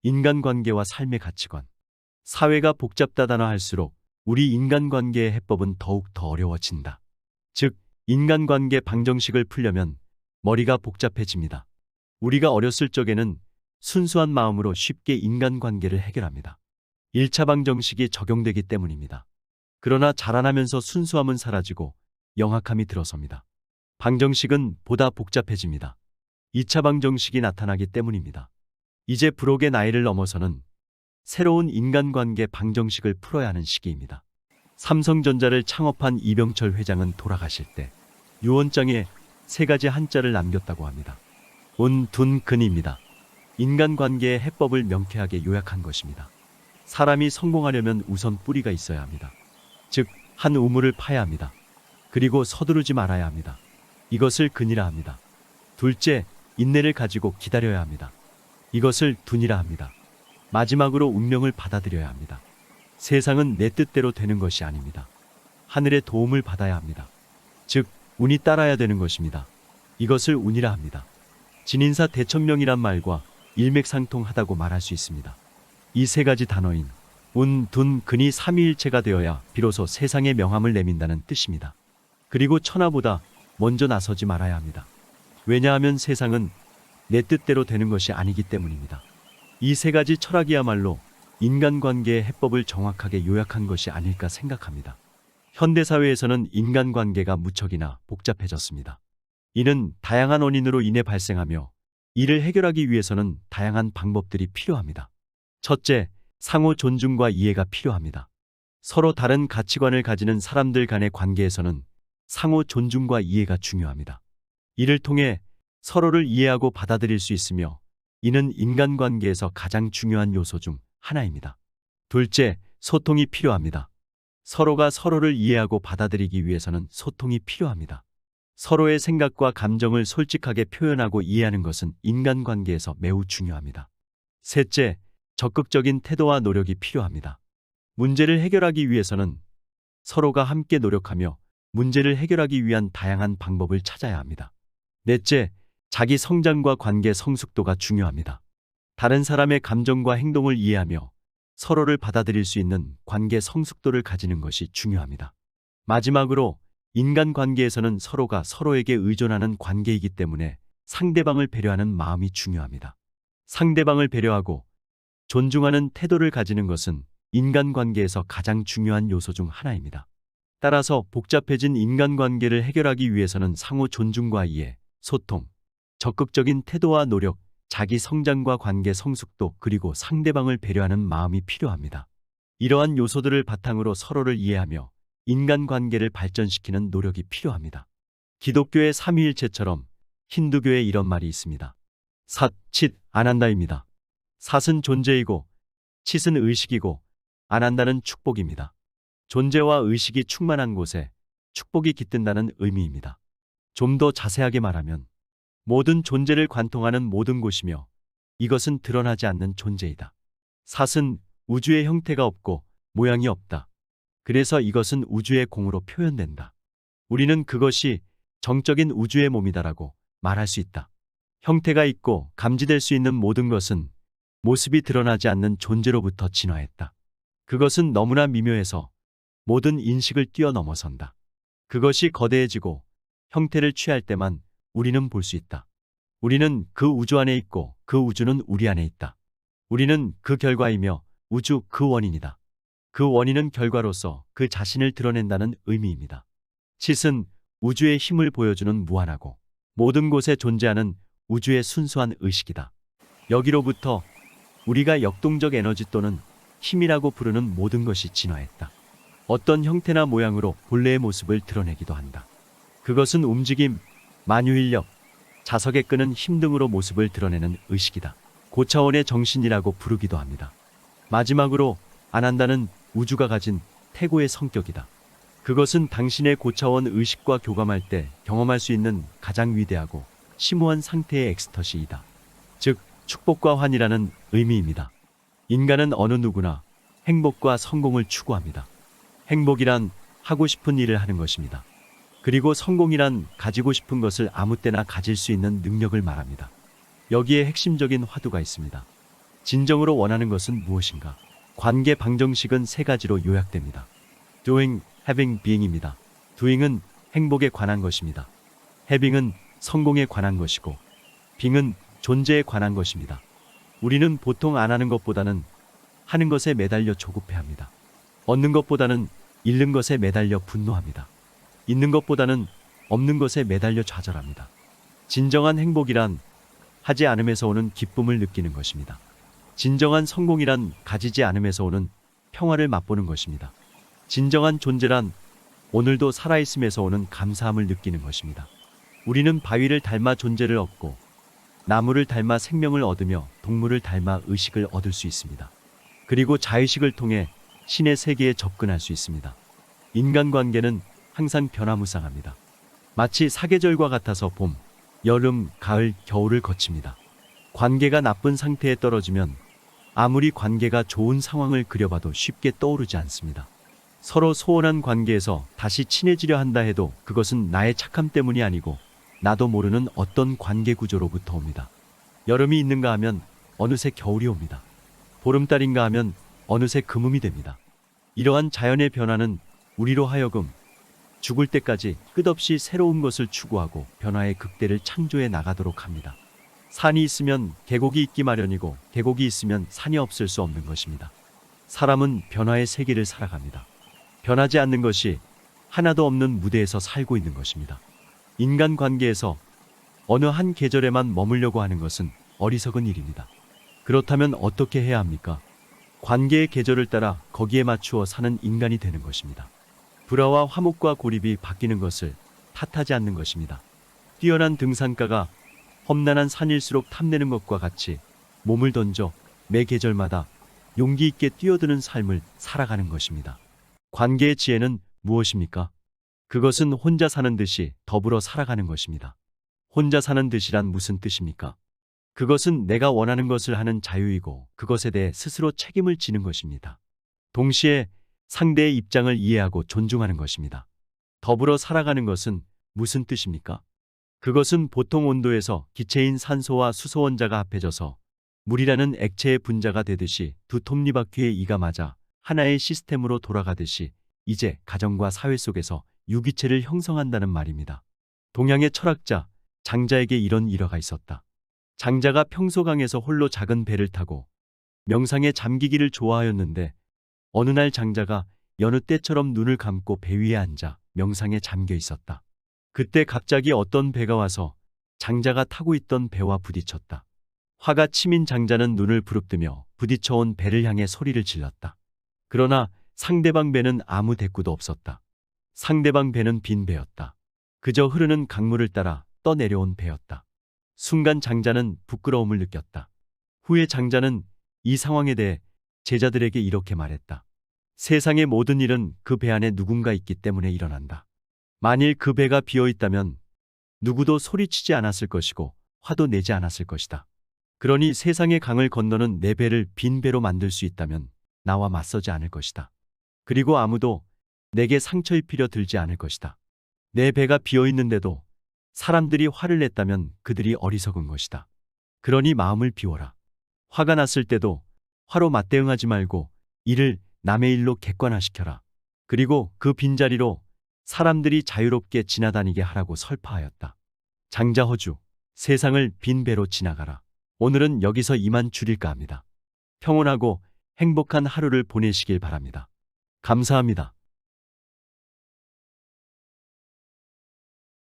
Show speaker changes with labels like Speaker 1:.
Speaker 1: 인간관계와 삶의 가치관. 사회가 복잡다단화할수록 우리 인간관계의 해법은 더욱 더 어려워진다. 즉, 인간관계 방정식을 풀려면 머리가 복잡해집니다. 우리가 어렸을 적에는 순수한 마음으로 쉽게 인간관계를 해결합니다. 1차 방정식이 적용되기 때문입니다. 그러나 자라나면서 순수함은 사라지고 영악함이 들어섭니다. 방정식은 보다 복잡해집니다. 2차 방정식이 나타나기 때문입니다. 이제 부록의 나이를 넘어서는 새로운 인간관계 방정식을 풀어야 하는 시기입니다. 삼성전자를 창업한 이병철 회장은 돌아가실 때 유언장에 3가지 한자를 남겼다고 합니다. 운, 둔, 근입니다. 인간관계의 해법을 명쾌하게 요약한 것입니다. 사람이 성공하려면 우선 뿌리가 있어야 합니다. 즉, 한 우물을 파야 합니다. 그리고 서두르지 말아야 합니다. 이것을 근이라 합니다. 둘째, 인내를 가지고 기다려야 합니다. 이것을 둔이라 합니다. 마지막으로 운명을 받아들여야 합니다. 세상은 내 뜻대로 되는 것이 아닙니다. 하늘의 도움을 받아야 합니다. 즉, 운이 따라야 되는 것입니다. 이것을 운이라 합니다. 진인사 대천명이란 말과 일맥상통하다고 말할 수 있습니다. 이 3가지 단어인 운, 둔, 근이 삼위일체가 되어야 비로소 세상의 명함을 내민다는 뜻입니다. 그리고 천하보다 먼저 나서지 말아야 합니다. 왜냐하면 세상은 내 뜻대로 되는 것이 아니기 때문입니다. 이 3가지 철학이야말로 인간관계의 해법을 정확하게 요약한 것이 아닐까 생각합니다. 현대사회에서는 인간관계가 무척이나 복잡해졌습니다. 이는 다양한 원인으로 인해 발생하며 이를 해결하기 위해서는 다양한 방법들이 필요합니다. 첫째, 상호 존중과 이해가 필요합니다. 서로 다른 가치관을 가지는 사람들 간의 관계에서는 상호 존중과 이해가 중요합니다. 이를 통해 서로를 이해하고 받아들일 수 있으며 이는 인간관계에서 가장 중요한 요소 중 하나입니다. 둘째, 소통이 필요합니다. 서로가 서로를 이해하고 받아들이기 위해서는 소통이 필요합니다. 서로의 생각과 감정을 솔직하게 표현하고 이해하는 것은 인간관계에서 매우 중요합니다. 셋째, 적극적인 태도와 노력이 필요합니다. 문제를 해결하기 위해서는 서로가 함께 노력하며 문제를 해결하기 위한 다양한 방법을 찾아야 합니다. 넷째, 자기 성장과 관계 성숙도가 중요합니다. 다른 사람의 감정과 행동을 이해하며 서로를 받아들일 수 있는 관계 성숙도를 가지는 것이 중요합니다. 마지막으로 인간관계에서는 서로가 서로에게 의존하는 관계이기 때문에 상대방을 배려하는 마음이 중요합니다. 상대방을 배려하고 존중하는 태도를 가지는 것은 인간관계에서 가장 중요한 요소 중 하나입니다. 따라서 복잡해진 인간관계를 해결하기 위해서는 상호 존중과 이해, 소통, 적극적인 태도와 노력, 자기 성장과 관계 성숙도 그리고 상대방을 배려하는 마음이 필요합니다. 이러한 요소들을 바탕으로 서로를 이해하며 인간관계를 발전시키는 노력이 필요합니다. 기독교의 삼위일체처럼 힌두교에 이런 말이 있습니다. 삿, 칫, 아난다입니다. 삿은 존재이고 칫은 의식이고 아난다는 축복입니다. 존재와 의식이 충만한 곳에 축복이 깃든다는 의미입니다. 좀 더 자세하게 말하면 모든 존재를 관통하는 모든 곳이며 이것은 드러나지 않는 존재이다. 삿은 우주의 형태가 없고 모양이 없다. 그래서 이것은 우주의 공으로 표현된다. 우리는 그것이 정적인 우주의 몸이다라고 말할 수 있다. 형태가 있고 감지될 수 있는 모든 것은 모습이 드러나지 않는 존재로부터 진화했다. 그것은 너무나 미묘해서 모든 인식을 뛰어넘어선다. 그것이 거대해지고 형태를 취할 때만 우리는 볼 수 있다. 우리는 그 우주 안에 있고 그 우주는 우리 안에 있다. 우리는 그 결과이며 우주 그 원인이다. 그 원인은 결과로서 그 자신을 드러낸다는 의미입니다. 칫은 우주의 힘을 보여주는 무한하고 모든 곳에 존재하는 우주의 순수한 의식이다. 여기로부터 우리가 역동적 에너지 또는 힘이라고 부르는 모든 것이 진화했다. 어떤 형태나 모양으로 본래의 모습을 드러내기도 한다. 그것은 움직임, 만유인력, 자석에 끄는 힘 등으로 모습을 드러내는 의식이다. 고차원의 정신이라고 부르기도 합니다. 마지막으로 아난다는 우주가 가진 태고의 성격이다. 그것은 당신의 고차원 의식과 교감할 때 경험할 수 있는 가장 위대하고 심오한 상태의 엑스터시이다. 즉, 축복과 환희라는 의미입니다. 인간은 어느 누구나 행복과 성공을 추구합니다. 행복이란 하고 싶은 일을 하는 것입니다. 그리고 성공이란 가지고 싶은 것을 아무 때나 가질 수 있는 능력을 말합니다. 여기에 핵심적인 화두가 있습니다. 진정으로 원하는 것은 무엇인가? 관계 방정식은 세 가지로 요약됩니다. doing, having, being입니다. doing은 행복에 관한 것입니다. having은 성공에 관한 것이고 being은 존재에 관한 것입니다. 우리는 보통 안 하는 것보다는 하는 것에 매달려 조급해합니다. 얻는 것보다는 잃는 것에 매달려 분노합니다. 있는 것보다는 없는 것에 매달려 좌절합니다. 진정한 행복이란 하지 않음에서 오는 기쁨을 느끼는 것입니다. 진정한 성공이란 가지지 않음에서 오는 평화를 맛보는 것입니다. 진정한 존재란 오늘도 살아있음에서 오는 감사함을 느끼는 것입니다. 우리는 바위를 닮아 존재를 얻고 나무를 닮아 생명을 얻으며 동물을 닮아 의식을 얻을 수 있습니다. 그리고 자의식을 통해 신의 세계에 접근할 수 있습니다. 인간관계는 항상 변화무쌍합니다. 마치 사계절과 같아서 봄, 여름, 가을, 겨울을 거칩니다. 관계가 나쁜 상태에 떨어지면 아무리 관계가 좋은 상황을 그려봐도 쉽게 떠오르지 않습니다. 서로 소원한 관계에서 다시 친해지려 한다 해도 그것은 나의 착함 때문이 아니고 나도 모르는 어떤 관계 구조로부터 옵니다. 여름이 있는가 하면 어느새 겨울이 옵니다. 보름달인가 하면 어느새 금음이 됩니다. 이러한 자연의 변화는 우리로 하여금 죽을 때까지 끝없이 새로운 것을 추구하고 변화의 극대를 창조해 나가도록 합니다. 산이 있으면 계곡이 있기 마련이고 계곡이 있으면 산이 없을 수 없는 것입니다. 사람은 변화의 세계를 살아갑니다. 변하지 않는 것이 하나도 없는 무대에서 살고 있는 것입니다. 인간관계에서 어느 한 계절에만 머물려고 하는 것은 어리석은 일입니다. 그렇다면 어떻게 해야 합니까? 관계의 계절을 따라 거기에 맞추어 사는 인간이 되는 것입니다. 불화와 화목과 고립이 바뀌는 것을 탓하지 않는 것입니다. 뛰어난 등산가가 험난한 산일수록 탐내는 것과 같이 몸을 던져 매 계절마다 용기 있게 뛰어드는 삶을 살아가는 것입니다. 관계의 지혜는 무엇입니까? 그것은 혼자 사는 듯이 더불어 살아가는 것입니다. 혼자 사는 듯이란 무슨 뜻입니까? 그것은 내가 원하는 것을 하는 자유이고 그것에 대해 스스로 책임을 지는 것입니다. 동시에 상대의 입장을 이해하고 존중하는 것입니다. 더불어 살아가는 것은 무슨 뜻입니까? 그것은 보통 온도에서 기체인 산소와 수소 원자가 합해져서 물이라는 액체의 분자가 되듯이 두 톱니바퀴의 이가 맞아 하나의 시스템으로 돌아가듯이 이제 가정과 사회 속에서 유기체를 형성한다는 말입니다. 동양의 철학자 장자에게 이런 일화가 있었다. 장자가 평소 강에서 홀로 작은 배를 타고 명상에 잠기기를 좋아하였는데 어느 날 장자가 여느 때처럼 눈을 감고 배 위에 앉아 명상에 잠겨 있었다. 그때 갑자기 어떤 배가 와서 장자가 타고 있던 배와 부딪혔다. 화가 치민 장자는 눈을 부릅뜨며 부딪혀온 배를 향해 소리를 질렀다. 그러나 상대방 배는 아무 대꾸도 없었다. 상대방 배는 빈 배였다. 그저 흐르는 강물을 따라 떠내려온 배였다. 순간 장자는 부끄러움을 느꼈다. 후에 장자는 이 상황에 대해 제자들에게 이렇게 말했다. 세상의 모든 일은 그 배 안에 누군가 있기 때문에 일어난다. 만일 그 배가 비어 있다면 누구도 소리치지 않았을 것이고 화도 내지 않았을 것이다. 그러니 세상의 강을 건너는 내 배를 빈 배로 만들 수 있다면 나와 맞서지 않을 것이다. 그리고 아무도 내게 상처 입히려 들지 않을 것이다. 내 배가 비어 있는데도 사람들이 화를 냈다면 그들이 어리석은 것이다. 그러니 마음을 비워라. 화가 났을 때도 화로 맞대응하지 말고 이를 남의 일로 객관화시켜라. 그리고 그 빈자리로 사람들이 자유롭게 지나다니게 하라고 설파하였다. 장자허주, 세상을 빈 배로 지나가라. 오늘은 여기서 이만 줄일까 합니다. 평온하고 행복한 하루를 보내시길 바랍니다. 감사합니다.